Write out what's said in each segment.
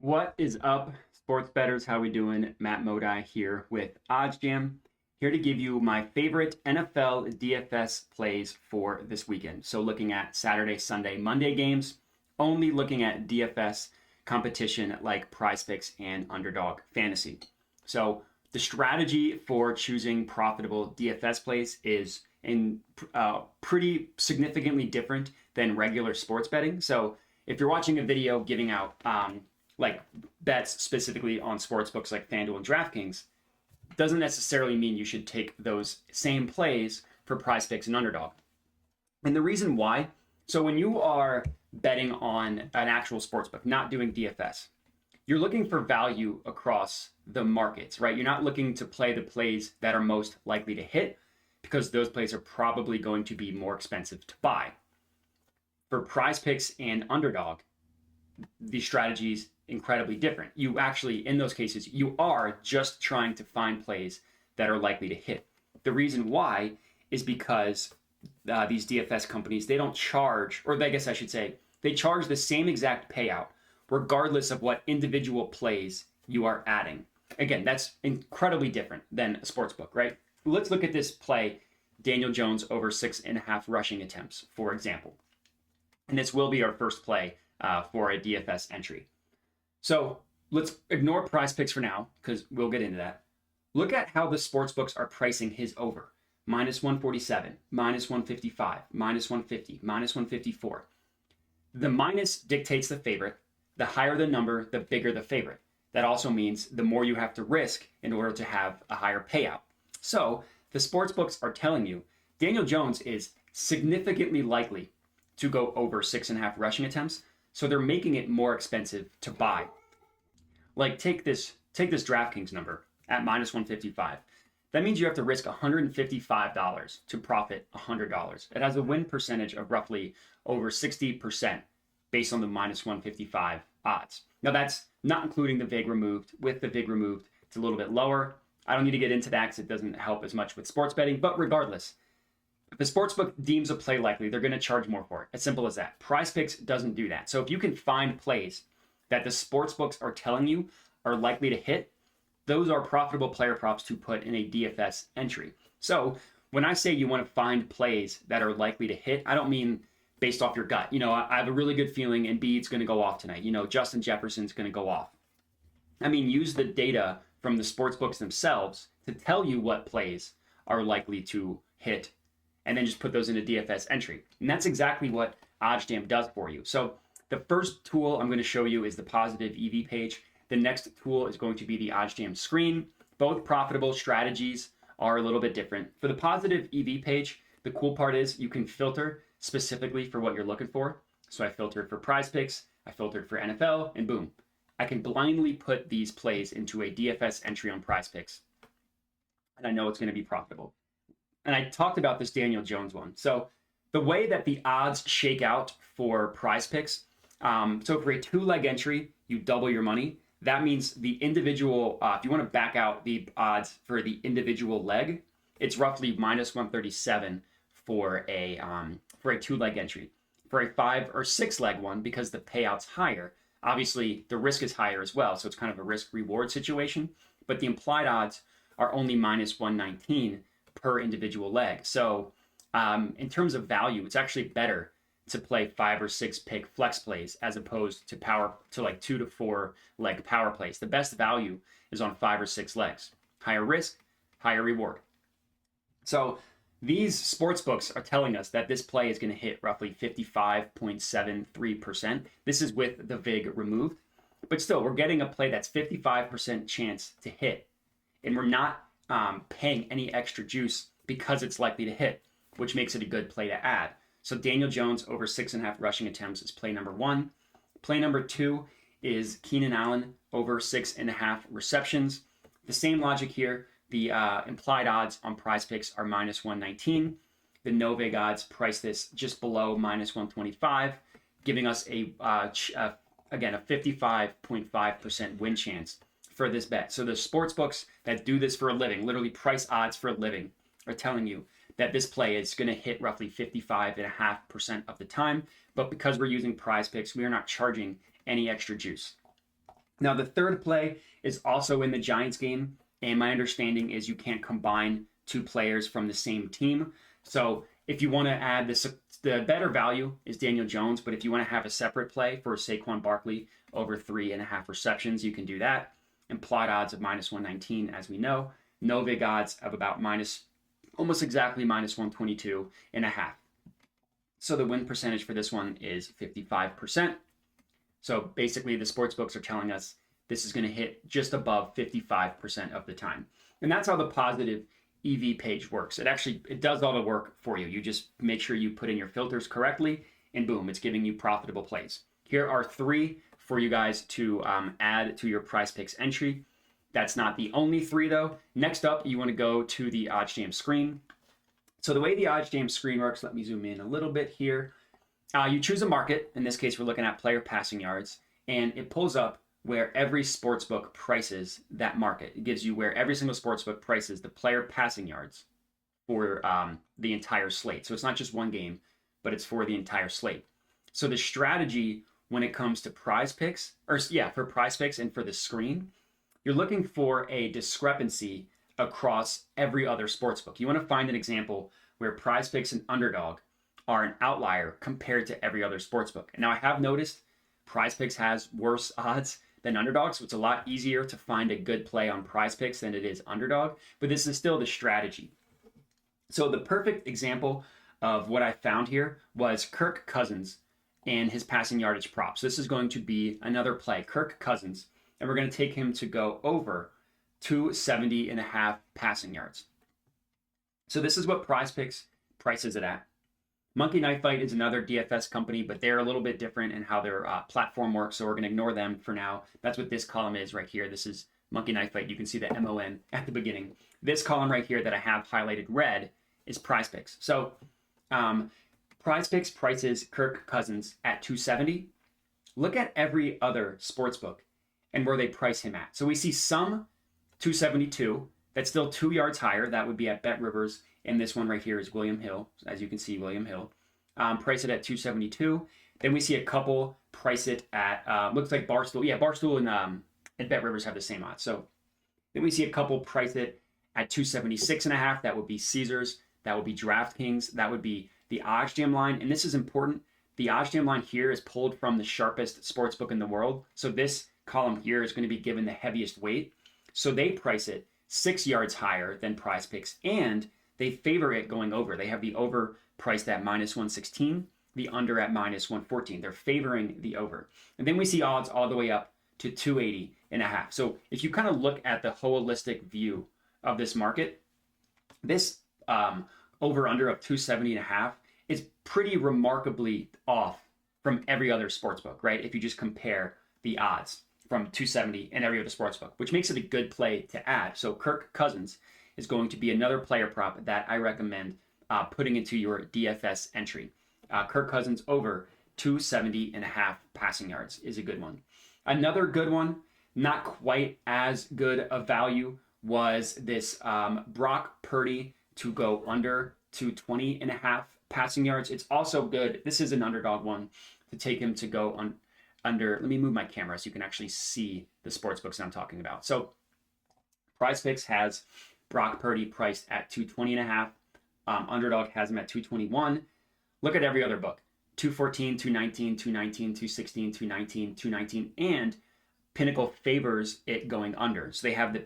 What is up, sports bettors? How we doing? Matt Modi here with OddsJam, here to give you my favorite NFL DFS plays for this weekend. So looking at Saturday, Sunday, Monday games, only looking at DFS competition like PrizePicks and Underdog Fantasy. So the strategy for choosing profitable DFS plays is pretty significantly different than regular sports betting. So if you're watching a video giving out like bets specifically on sports books like FanDuel and DraftKings, doesn't necessarily mean you should take those same plays for PrizePicks and Underdog. And the reason why, so when you are betting on an actual sports book, not doing DFS, you're looking for value across the markets, right? You're not looking to play the plays that are most likely to hit because those plays are probably going to be more expensive to buy. For PrizePicks and Underdog, the strategy is incredibly different. You actually, in those cases, you are just trying to find plays that are likely to hit. The reason why is because these DFS companies, they don't charge, or I guess I should say, they charge the same exact payout regardless of what individual plays you are adding. Again, that's incredibly different than a sports book, right? Let's look at this play, Daniel Jones over 6.5 rushing attempts, for example. And this will be our first play for a DFS entry. So let's ignore PrizePicks for now, because we'll get into that. Look at how the sports books are pricing his over. Minus 147, minus 155, minus 150, minus 154. The minus dictates the favorite. The higher the number, the bigger the favorite. That also means the more you have to risk in order to have a higher payout. So the sports books are telling you Daniel Jones is significantly likely to go over 6.5 rushing attempts. So they're making it more expensive to buy. Like take this DraftKings number at minus 155. That means you have to risk $155 to profit $100. It has a win percentage of roughly over 60% based on the minus 155 odds. Now that's not including the VIG removed. With the VIG removed, it's a little bit lower. I don't need to get into that because it doesn't help as much with sports betting, but regardless, if a sportsbook deems a play likely, they're going to charge more for it. As simple as that. PrizePicks doesn't do that. So if you can find plays that the sportsbooks are telling you are likely to hit, those are profitable player props to put in a DFS entry. So when I say you want to find plays that are likely to hit, I don't mean based off your gut. I have a really good feeling Embiid's going to go off tonight. Justin Jefferson's going to go off. I mean, use the data from the sportsbooks themselves to tell you what plays are likely to hit, and then just put those in a DFS entry. And that's exactly what OddsJam does for you. So the first tool I'm going to show you is the positive EV page. The next tool is going to be the OddsJam screen. Both profitable strategies are a little bit different. For the positive EV page, the cool part is you can filter specifically for what you're looking for. So I filtered for PrizePicks, I filtered for NFL, and boom. I can blindly put these plays into a DFS entry on PrizePicks, and I know it's going to be profitable. And I talked about this Daniel Jones one. So the way that the odds shake out for PrizePicks, so for a two-leg entry, you double your money. That means the individual, if you want to back out the odds for the individual leg, it's roughly minus 137 for a two-leg entry. For a 5 or 6 leg one, because the payout's higher, obviously the risk is higher as well. So it's kind of a risk-reward situation. But the implied odds are only minus 119 per individual leg. So in terms of value, it's actually better to play 5 or 6 pick flex plays as opposed to like 2 to 4 leg power plays. The best value is on 5 or 6 legs. Higher risk, higher reward. So these sports books are telling us that this play is going to hit roughly 55.73%. This is with the VIG removed. But still, we're getting a play that's 55% chance to hit. And we're not paying any extra juice because it's likely to hit, which makes it a good play to add. So Daniel Jones over 6.5 rushing attempts is play number 1. Play number 2 is Keenan Allen over 6.5 receptions. The same logic here. The implied odds on PrizePicks are minus 119. The no VIG odds price this just below minus 125, giving us again a 55.5% win chance for this bet. So the sports books that do this for a living, literally price odds for a living, are telling you that this play is going to hit roughly 55.5% of the time. But because we're using PrizePicks, we are not charging any extra juice. Now, the third play is also in the Giants game, and my understanding is you can't combine two players from the same team. So if you want to add this, the better value is Daniel Jones, but if you want to have a separate play for Saquon Barkley over 3.5 receptions, you can do that. Implied odds of minus 119, as we know. No vig odds of about almost exactly minus 122.5. So the win percentage for this one is 55%. So basically, the sports books are telling us this is going to hit just above 55% of the time. And that's how the positive EV page works. It does all the work for you. You just make sure you put in your filters correctly, and boom, it's giving you profitable plays. Here are 3 for you guys to add to your PrizePicks entry. That's not the only 3, though. Next up, you want to go to the OddsJam screen. So the way the OddsJam screen works, let me zoom in a little bit here. You choose a market. In this case, we're looking at player passing yards, and it pulls up where every sportsbook prices that market. It gives you where every single sportsbook prices the player passing yards for the entire slate. So it's not just one game, but it's for the entire slate. So the strategy when it comes to PrizePicks, for PrizePicks and for the screen, you're looking for a discrepancy across every other sportsbook. You want to find an example where PrizePicks and Underdog are an outlier compared to every other sportsbook. And now I have noticed PrizePicks has worse odds than Underdog, so it's a lot easier to find a good play on PrizePicks than it is Underdog, but this is still the strategy. So the perfect example of what I found here was Kirk Cousins and his passing yardage props. This is going to be another play, Kirk Cousins, and we're going to take him to go over 270.5 passing yards. So this is what PrizePicks prices it at. Monkey Knife Fight is another DFS company, but they're a little bit different in how their platform works, so we're going to ignore them for now. That's what this column is right here. This is Monkey Knife Fight. You can see the MON at the beginning. This column right here that I have highlighted red is PrizePicks. So PrizePicks prices Kirk Cousins at 270. Look at every other sportsbook and where they price him at. So we see some 272. That's still 2 yards higher. That would be at Bet Rivers. And this one right here is William Hill. As you can see, William Hill. Price it at 272. Then we see a couple price it at, looks like Barstool. Yeah, Barstool and Bet Rivers have the same odds. So then we see a couple price it at 276.5. That would be Caesars. That would be DraftKings. That would be the OddsJam line. And this is important. The OddsJam line here is pulled from the sharpest sportsbook in the world. So this column here is going to be given the heaviest weight. So they price it 6 yards higher than PrizePicks, and they favor it going over. They have the over priced at minus 116, the under at minus 114. They're favoring the over. And then we see odds all the way up to 280.5. So if you kind of look at the holistic view of this market, this over under of 270.5 is pretty remarkably off from every other sportsbook, right? If you just compare the odds from 270 and every other sportsbook, which makes it a good play to add. So Kirk Cousins is going to be another player prop that I recommend putting into your DFS entry. Kirk Cousins over 270.5 passing yards is a good one. Another good one, not quite as good a value, was this Brock Purdy to go under 220.5 passing yards. It's also good. This is an Underdog one to take him to go under. Let me move my camera so you can actually see the sports books I'm talking about. So PrizePicks has Brock Purdy priced at 220.5. Underdog has him at 221. Look at every other book. 214, 219, 219, 216, 219, 219, and Pinnacle favors it going under. So they have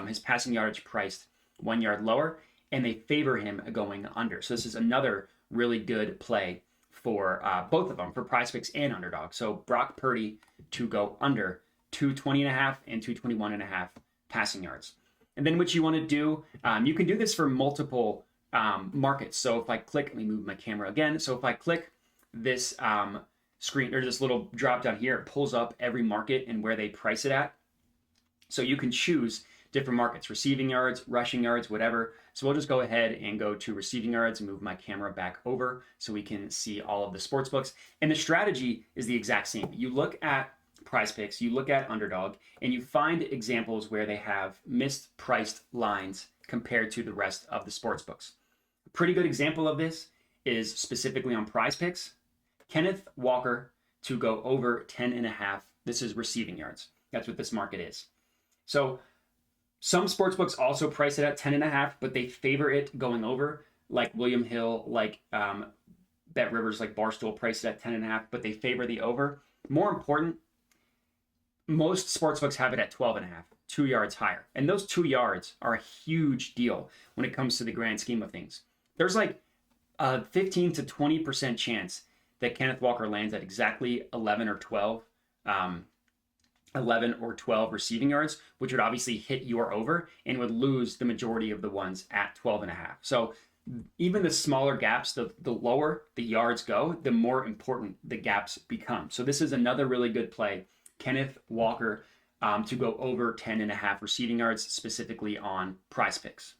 his passing yardage priced 1 yard lower, and they favor him going under. So this is another really good play for both of them, for PrizePicks and Underdog. So Brock Purdy to go under 220.5 and 221.5 passing yards. And then what you want to do, you can do this for multiple markets. So if I click, let me move my camera again. So if I click this screen, or this little drop down here, it pulls up every market and where they price it at. So you can choose different markets, receiving yards, rushing yards, whatever. So we'll just go ahead and go to receiving yards and move my camera back over so we can see all of the sports books. And the strategy is the exact same. You look at PrizePicks, you look at Underdog, and you find examples where they have mispriced lines compared to the rest of the sports books. A pretty good example of this is specifically on PrizePicks. Kenneth Walker to go over 10.5. This is receiving yards. That's what this market is. So some sportsbooks also price it at 10.5, but they favor it going over, like William Hill, like Bet Rivers, like Barstool price it at 10.5, but they favor the over. More important, most sportsbooks have it at 12.5, 2 yards higher. And those 2 yards are a huge deal when it comes to the grand scheme of things. There's like a 15 to 20% chance that Kenneth Walker lands at exactly 11 or 12 receiving yards, which would obviously hit your over and would lose the majority of the ones at 12.5. So even the smaller gaps, the lower the yards go, the more important the gaps become. So this is another really good play. Kenneth Walker to go over 10.5 receiving yards, specifically on PrizePicks.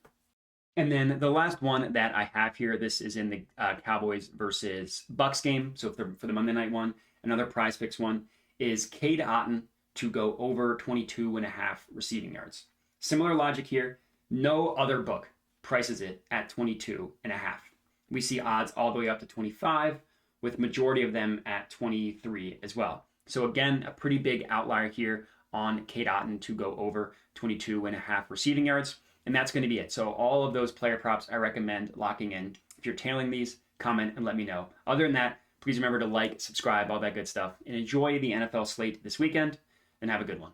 And then the last one that I have here, this is in the Cowboys versus Bucks game. So for the Monday night one, another PrizePicks one is Cade Otton to go over 22.5 receiving yards. Similar logic here. No other book prices it at 22.5. We see odds all the way up to 25, with majority of them at 23 as well. So again, a pretty big outlier here on Cade Otton to go over 22.5 receiving yards. And that's going to be it. So all of those player props I recommend locking in. If you're tailing these, comment and let me know. Other than that, please remember to like, subscribe, all that good stuff, and enjoy the NFL slate this weekend, and have a good one.